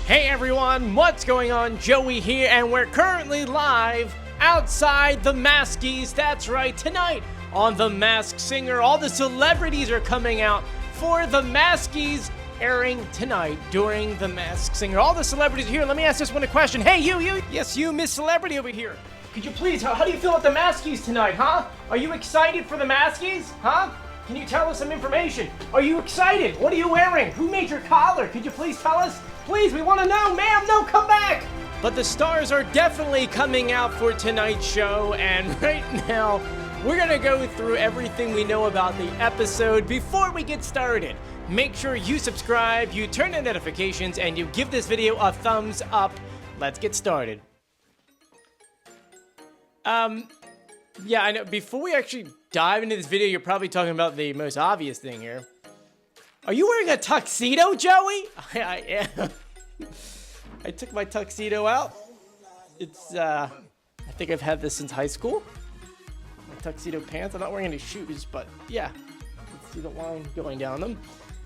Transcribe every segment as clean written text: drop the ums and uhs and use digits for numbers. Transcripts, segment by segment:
Hey everyone, what's going on? Joey here, and we're currently live outside the Maskies. That's right, tonight on The Masked Singer, all the celebrities are coming out for the Maskies, airing tonight during The Masked Singer. All the celebrities are here. Let me ask this one a question. Hey, you, yes, you, Miss Celebrity over here. Could you please, how do you feel about the Maskies tonight, huh? Are you excited for the Maskies, huh? Can you tell us some information? Are you excited? What are you wearing? Who made your collar? Could you please tell us? Please, we want to know, ma'am, no, come back! But the stars are definitely coming out for tonight's show, and right now, we're gonna go through everything we know about the episode. Before we get started, make sure you subscribe, you turn on notifications, and you give this video a thumbs up. Let's get started. Yeah, I know, before we actually dive into this video, you're probably talking about the most obvious thing here. Are you wearing a tuxedo, Joey? I am. I took my tuxedo out. It's, I think I've had this since high school. My tuxedo pants. I'm not wearing any shoes, but yeah. Let's see the line going down them.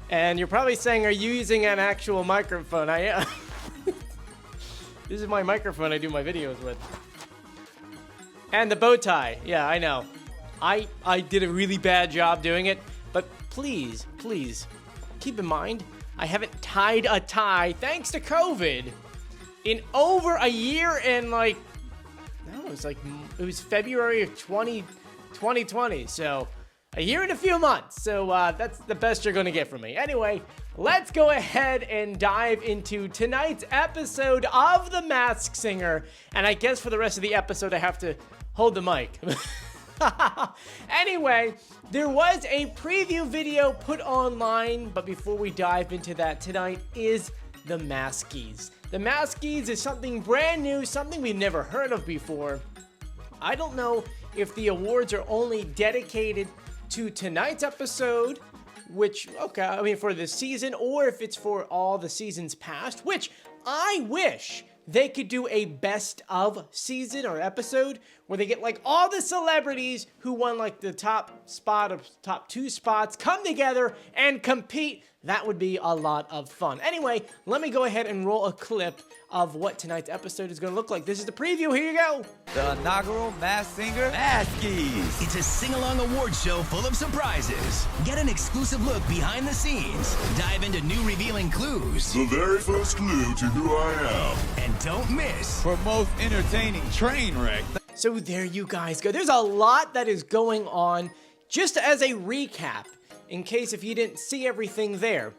And you're probably saying, are you using an actual microphone? I am. This is my microphone I do my videos with. And the bow tie. Yeah, I know. I did a really bad job doing it, but please, keep in mind, I haven't tied a tie, thanks to COVID, in over a year and like, no, it was February of 2020, so a year and a few months. So that's the best you're gonna get from me. Anyway, let's go ahead and dive into tonight's episode of The Masked Singer. And I guess for the rest of the episode, I have to hold the mic. Anyway, there was a preview video put online, but before we dive into that, tonight is the Maskies. The Maskies is something brand new, something we've never heard of before. I don't know if the awards are only dedicated to tonight's episode, which, okay, I mean for this season, or if it's for all the seasons past, which I wish they could do a best of season or episode where they get like all the celebrities who won like the top spot or top 2 spots come together and compete. That would be a lot of fun. Anyway, let me go ahead and roll a clip of what tonight's episode is going to look like. This is the preview. Here you go. The inaugural Masked Singer Maskies. It's a sing-along award show full of surprises. Get an exclusive look behind the scenes. Dive into new revealing clues. The very first clue to who I am. And don't miss For most entertaining train wreck. So there you guys go. There's a lot that is going on. Just as a recap, in case if you didn't see everything there,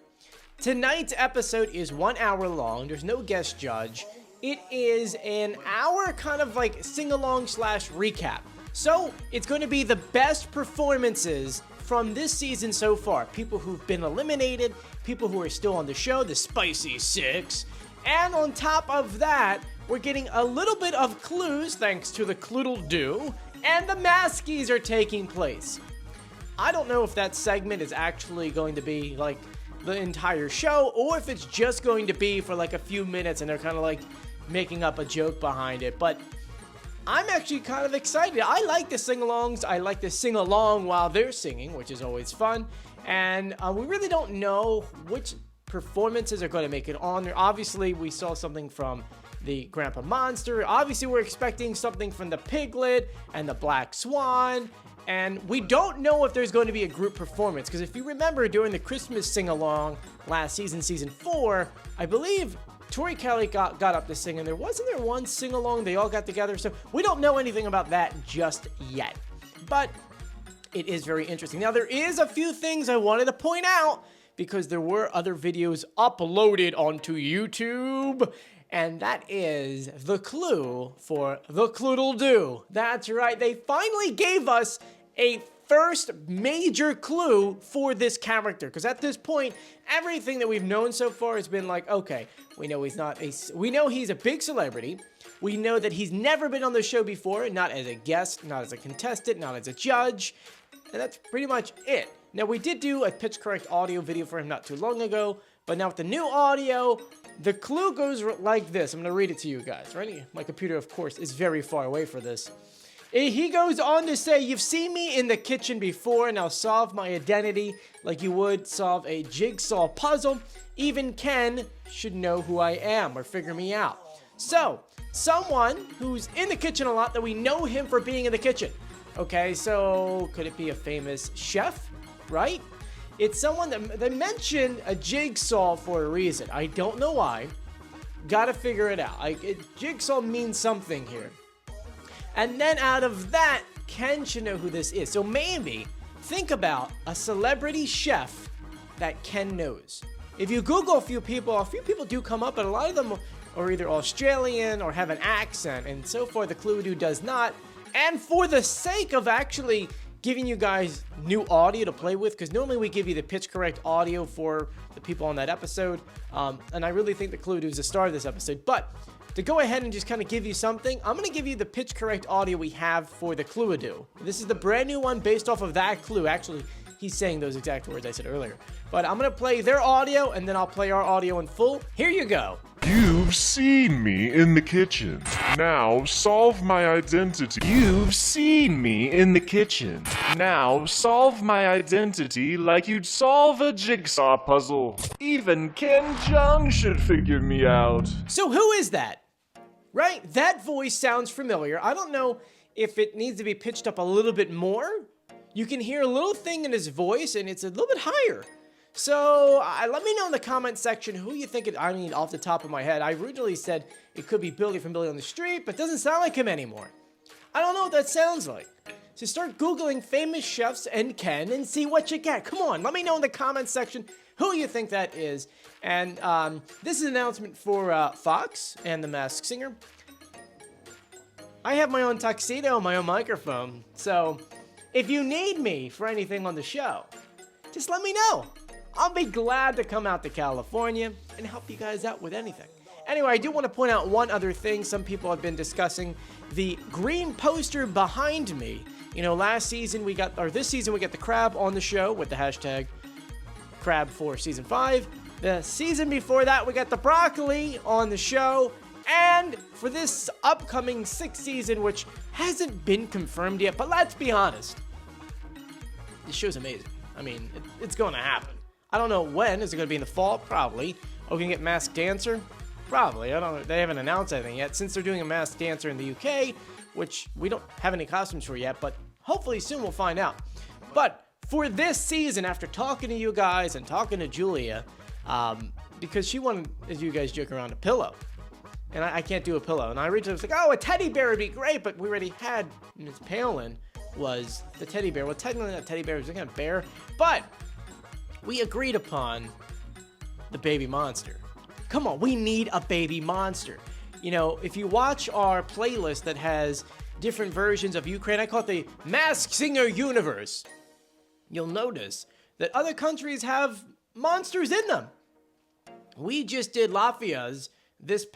tonight's episode is 1 hour long. There's no guest judge. It is an hour kind of like sing-along / recap. So it's going to be the best performances from this season so far. People who've been eliminated, people who are still on the show, the Spicy Six. And on top of that, we're getting a little bit of clues thanks to the Cluedle-doo, and the Maskies are taking place. I don't know if that segment is actually going to be like the entire show, or if it's just going to be for like a few minutes and they're kind of like making up a joke behind it. But I'm actually kind of excited. I like the sing-alongs. I like to sing along while they're singing, which is always fun. And we really don't know which performances are going to make it on there. Obviously, we saw something from the Grandpa Monster. Obviously, we're expecting something from the Piglet and the Black Swan. And we don't know if there's going to be a group performance, because if you remember during the Christmas sing-along last season, season 4, I believe Tori Kelly got up to sing, and wasn't there one sing-along they all got together? So we don't know anything about that just yet. But it is very interesting. Now, there is a few things I wanted to point out, because there were other videos uploaded onto YouTube, and that is the clue for the Cluedle-doo. That's right, they finally gave us a first major clue for this character, because at this point, everything that we've known so far has been like, okay, we know he's a big celebrity. We know that he's never been on the show before, not as a guest, not as a contestant, not as a judge, and that's pretty much it. Now, we did do a pitch correct audio video for him not too long ago, but now with the new audio, the clue goes like this. I'm going to read it to you guys. Ready? My computer, of course, is very far away for this. He goes on to say, "You've seen me in the kitchen before, and I'll solve my identity like you would solve a jigsaw puzzle. Even Ken should know who I am or figure me out. So, someone who's in the kitchen a lot that we know him for being in the kitchen. Okay, so could it be a famous chef, right? It's someone that they mentioned a jigsaw for a reason. I don't know why. Gotta figure it out. Jigsaw means something here. And then out of that, Ken should know who this is. So maybe think about a celebrity chef that Ken knows. If you Google a few people do come up, but a lot of them are either Australian or have an accent, and so far the Cluedle-doo does not. And for the sake of actually giving you guys new audio to play with, because normally we give you the pitch correct audio for the people on that episode, and I really think the Cluedle-doo is the star of this episode, but to go ahead and just kind of give you something, I'm going to give you the pitch correct audio we have for the Cluedle-doo. This is the brand new one based off of that clue. Actually, he's saying those exact words I said earlier. But I'm going to play their audio, and then I'll play our audio in full. Here you go. You've seen me in the kitchen. Now solve my identity. You've seen me in the kitchen. Now solve my identity like you'd solve a jigsaw puzzle. Even Ken Jeong should figure me out. So who is that? Right? That voice sounds familiar. I don't know if it needs to be pitched up a little bit more. You can hear a little thing in his voice, and it's a little bit higher. So let me know in the comment section who you think I mean, off the top of my head. I originally said it could be Billy from Billy on the Street, but it doesn't sound like him anymore. I don't know what that sounds like. So start Googling famous chefs and Ken and see what you get. Come on, let me know in the comment section who you think that is. And this is an announcement for Fox and the Masked Singer. I have my own tuxedo, my own microphone. So if you need me for anything on the show, just let me know. I'll be glad to come out to California and help you guys out with anything. Anyway, I do want to point out one other thing. Some people have been discussing the green poster behind me. You know, this season we got the crab on the show with the hashtag crab for season 5. The season before that, we got the broccoli on the show. And for this upcoming 6th season, which hasn't been confirmed yet, but let's be honest, this show's amazing. I mean, it's going to happen. I don't know when. Is it going to be in the fall? Probably. Are we going to get Masked Dancer? Probably. I don't know. They haven't announced anything yet. Since they're doing a Masked Dancer in the UK, which we don't have any costumes for yet, but hopefully soon we'll find out. But for this season, after talking to you guys and talking to Julia, because she wanted, as you guys joke around, a pillow. And I can't do a pillow. And I originally was like, oh, a teddy bear would be great, but we already had Ms. Palin was the teddy bear. Well, technically not teddy bear, it was a kind of bear, but we agreed upon the baby monster. Come on, we need a baby monster. You know, if you watch our playlist that has different versions of Ukraine, I call it the Masked Singer universe, you'll notice that other countries have monsters in them. We just did Latvia's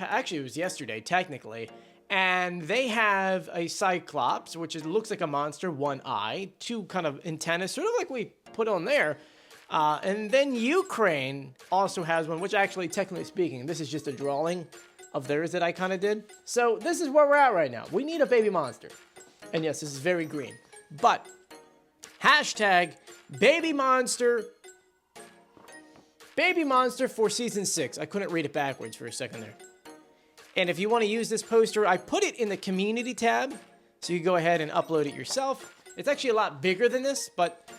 actually it was yesterday, technically, and they have a cyclops, which looks like a monster, one eye, two kind of antennas, sort of like we put on there. And then Ukraine also has one, which actually, technically speaking, this is just a drawing of theirs that I kind of did. So this is where we're at right now. We need a baby monster. And yes, this is very green. But hashtag baby monster for season 6. I couldn't read it backwards for a second there. And if you want to use this poster, I put it in the community tab, so you go ahead and upload it yourself. It's actually a lot bigger than this, but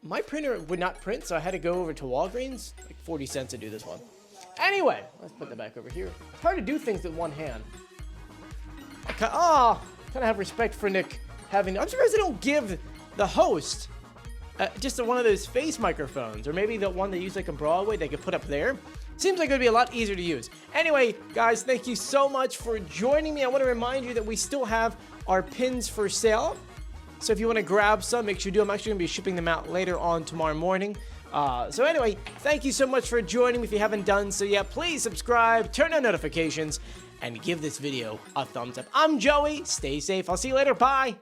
my printer would not print, so I had to go over to Walgreens, like 40 cents to do this one. Anyway, let's put that back over here. It's hard to do things with one hand. I kind of have respect for Nick having. I'm surprised they don't give the host just one of those face microphones, or maybe the one they use like on Broadway they could put up there. Seems like it would be a lot easier to use. Anyway, guys, thank you so much for joining me. I want to remind you that we still have our pins for sale. So if you want to grab some, make sure you do. I'm actually going to be shipping them out later on tomorrow morning. So anyway, thank you so much for joining me. If you haven't done so yet, please subscribe, turn on notifications, and give this video a thumbs up. I'm Joey. Stay safe. I'll see you later. Bye.